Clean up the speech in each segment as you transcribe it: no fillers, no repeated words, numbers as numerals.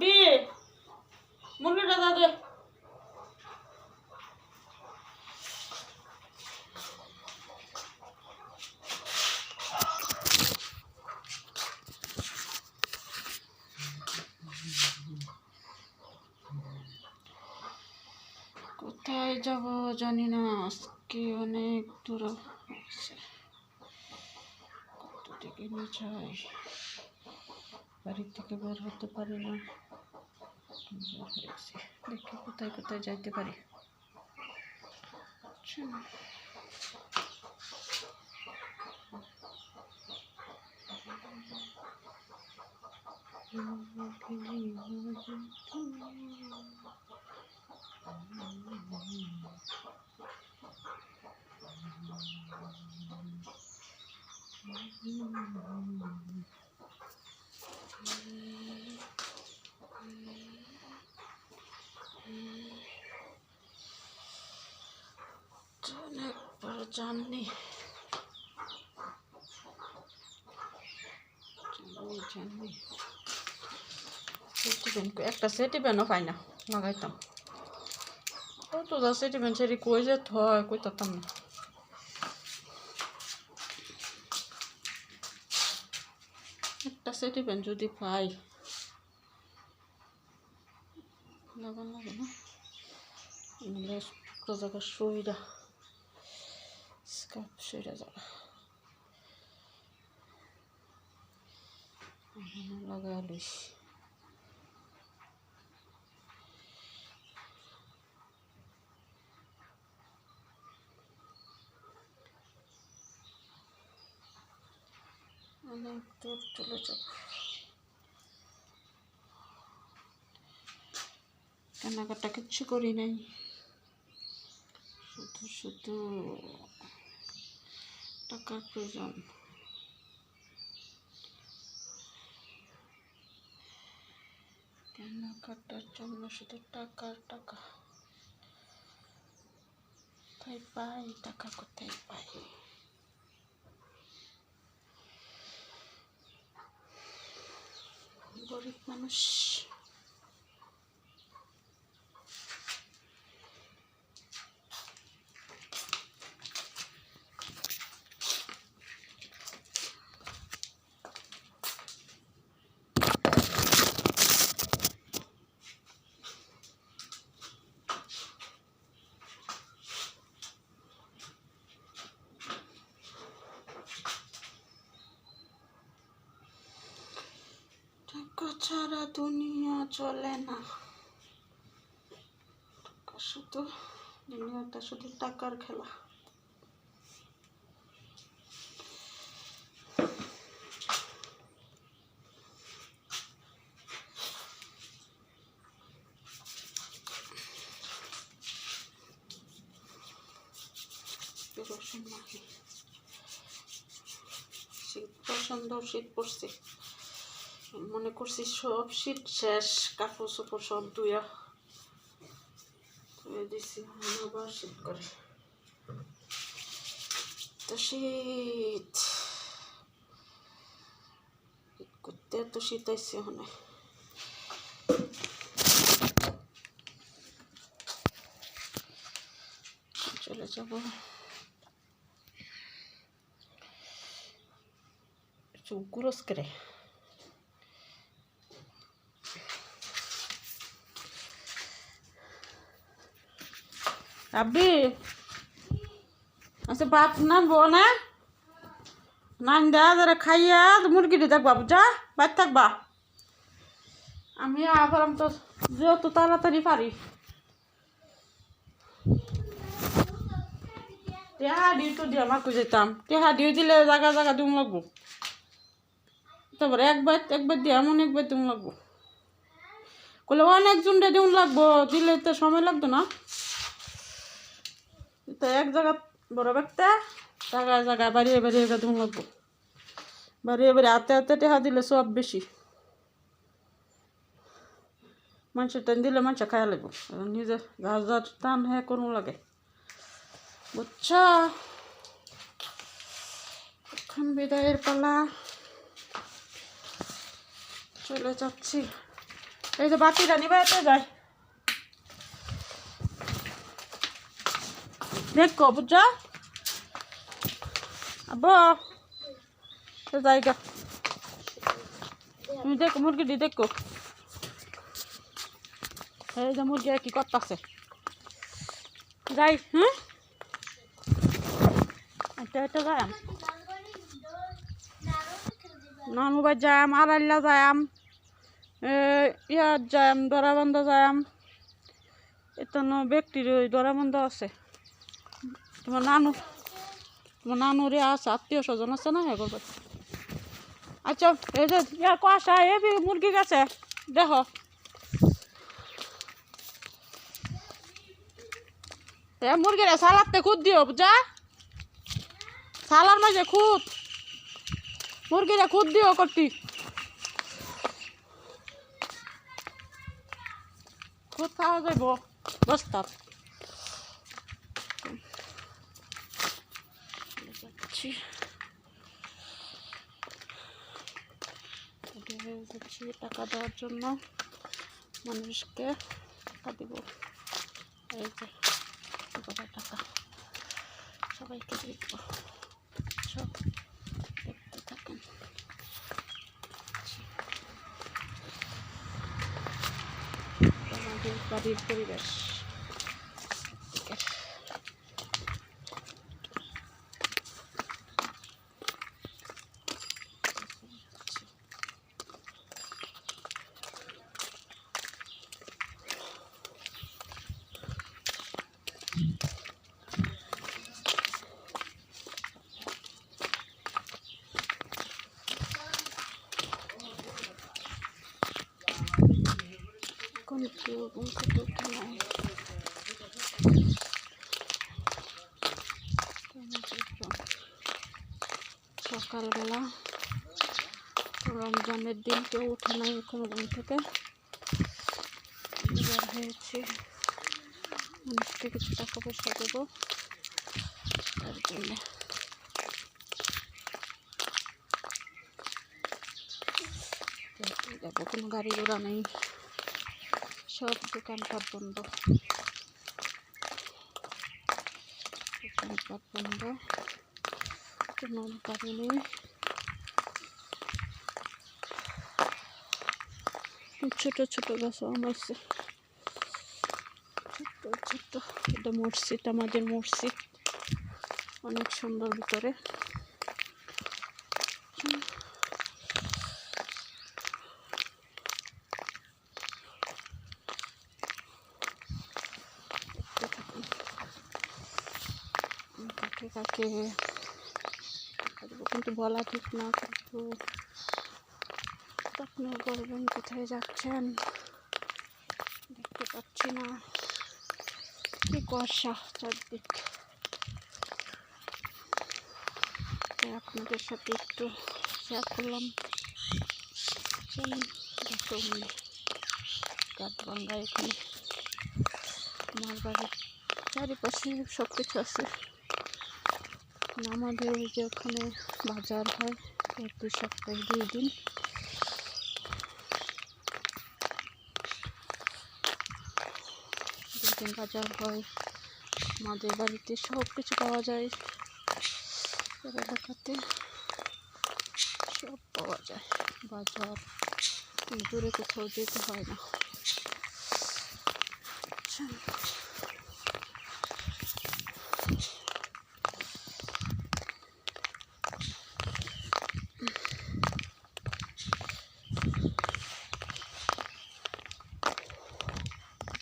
আবি মুরগিটা দাদে কোথায় যাব জানি না, আজকে অনেক দূর আছে, কত থেকে যাই, বাড়ি থেকে বের হতে পারি না, দেখি কোথায় কোথায় যাইতে পারি। অনেকবার জানি একটা সেটি প্যানও পাই না, লাগাইতাম তো যা সেটি প্যান সেটি কই যে হয় কইতাম না। একটা সেটি প্যান যদি পাই লাগান লাগে না, পুরো জায়গা সইরা স্কাপ সইরা যাবে লাগা লইস। অনেক দূর চলে যাব, কেনাকাটা কিচ্ছু করি নাই, শুধু শুধু টাকার প্রয়োজন। কেনাকাটার জন্য শুধু টাকার টাকা, কোথায় পাই টাকা, কোথায় পাই? গরিব মানুষ। টাকা ছাড়া দুনিয়া চলে না, শুধু দুনিয়াটা শুধু টাকার খেলা। শীত পছন্দ, শীত পড়ছে, মনে করছি সব শীত শেষ, কাপড় চোপড় সব ধুয়া দিছি, আবার শীত করে তো শীত করতে এত শীত আইসে ওখানে। চলে যাব চুগুরস করে আবি আচ্ছা ভাত নানবো না, নান দেয়া যারা খাইয়া মুরগিটি দেখবা, বুঝা বাইর থাকবা, আমি আবার তো যত তাড়াতাড়ি পারি। টেহা ডিউ তো দিয়ে আমাকে যেতাম, টেহা ডিউ দিলে জায়গা জায়গা দুম লাগবো, তারপরে একবার দিয়ে এমন একবার দুম লাগবো, বলে অনেকজনটা দিন লাগবো, দিলে তো সময় লাগতো না, তো এক জায়গা বড় ব্যক্তি জায়গায় জায়গায় বাড়িয়ে বাড়িয়ে দুম লাগবো, বাড়িয়ে বাড়ি হাতে হাতে টেহা দিলে সব বেশি, মানুষের টান দিলে মানুষে খাইয়া লাগবো, নিজে গাছ গাছ টান হ্যাঁ কোনো লাগে, বুঝছা? এখন বিদায়ের পালা, চলে যাচ্ছি। এই যে বাতিটা নিবে এতে যায় দেখো বুঝছো আব্বু জায়গা তুমি দেখো মুরগিটি দেখো এই যে মুরগি কি করতেছে যাই এটা এটা যাই নানু বাই যাম আড়াইলা যাম ইয়াত যাম দরাবন্ধ যাম এতনো ব্যক্তির ওই দরাবন্ধ আছে তোমার নানুরে আছে আত্মীয় স্বজন আছে না হ্যাঁ করবে আচ্ছা এই যে ইয়া কষা এ মুরগি গেছে দেখো এ মুরগিরা সালাদতে খুদ দিও বুঝা সালার মাঝে খুদ মুরগিরা খুদ দিও করতি খুদ খাওয়া যাইব বস্তার যাচ্ছি টাকা দেওয়ার জন্য মানুষকে টাকা দিব এই যে টাকা সবাইকে দিব সব দেখতে থাকেন আমাদের বাড়ির পরিবেশ সকালবেলা রমজানের দিন কেউ উঠে নাই এখনো ঘুম থেকে বের হয়েছে মানুষকে কিছু টাকা পয়সা দেবো তার জন্য যাবো কোনো গাড়ি ঘোড়া নেই সব দোকানপাট বন্ধ কোনো গাড়ি নেই ছোট ছোট গাছ আমাইছে ছোট্ট ছোট্ট এটা মসজিদ আমাদের মসজিদ অনেক সুন্দর ভিতরে কাকে কিন্তু বলা ঠিক না কিন্তু আপনিও বলবেন কোথায় যাচ্ছেন দেখতে পাচ্ছি না কি কুয়াশা চারদিক আপনাদের সাথে একটু শেয়ার করলাম কাঠবাঙ্গা এখানে আমার বাড়ির চারিপাশে সব কিছু আছে আমাদের যে ওখানে বাজার হয় প্রতি সপ্তাহে 2 দিন বাজার হয় আমাদের বাড়িতে সব কিছু পাওয়া যায় এলাকাতে সব পাওয়া যায় বাজার দূরে কোথাও যেতে হয় না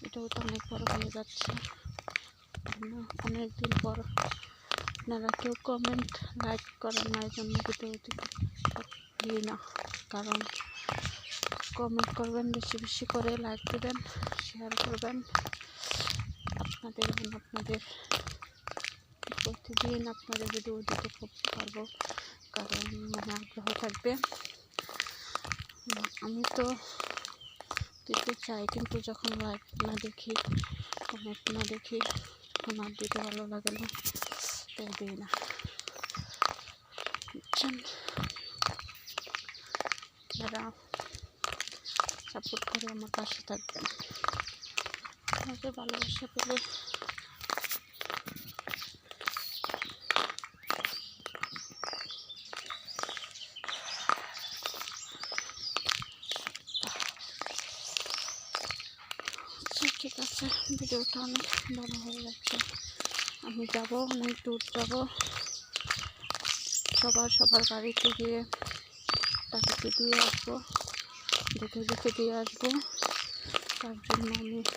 এটাও তো অনেক বড় হয়ে যাচ্ছে অনেকদিন পর আপনারা কেউ কমেন্ট লাইক করেন না এই জন্য ভিডিওটি দিই না কারণ কমেন্ট করবেন বেশি বেশি করে লাইক দেবেন শেয়ার করবেন আপনাদের প্রতিদিন আপনাদের ভিডিও দিতে খুব পারবো কারণ মনে আগ্রহ থাকবে আমি তো দিতে চাই কিন্তু যখন লাইক না দেখি কমেন্ট না দেখি তখন আর দিতে ভালো লাগে না তাই দিই না বুঝছেন যারা সাপোর্ট করে আমার পাশে থাকবেন। আমাদের ভালোবাসা পেলে ঠিক আছে। ভিডিওটা অনেক বড় হয়ে যাচ্ছে। আমি যাব, অনেক দূর যাব, সবার বাড়িতে গিয়ে টাকাতে দিয়ে আসবো, দেখে দিয়ে আসবো। তার জন্য আমি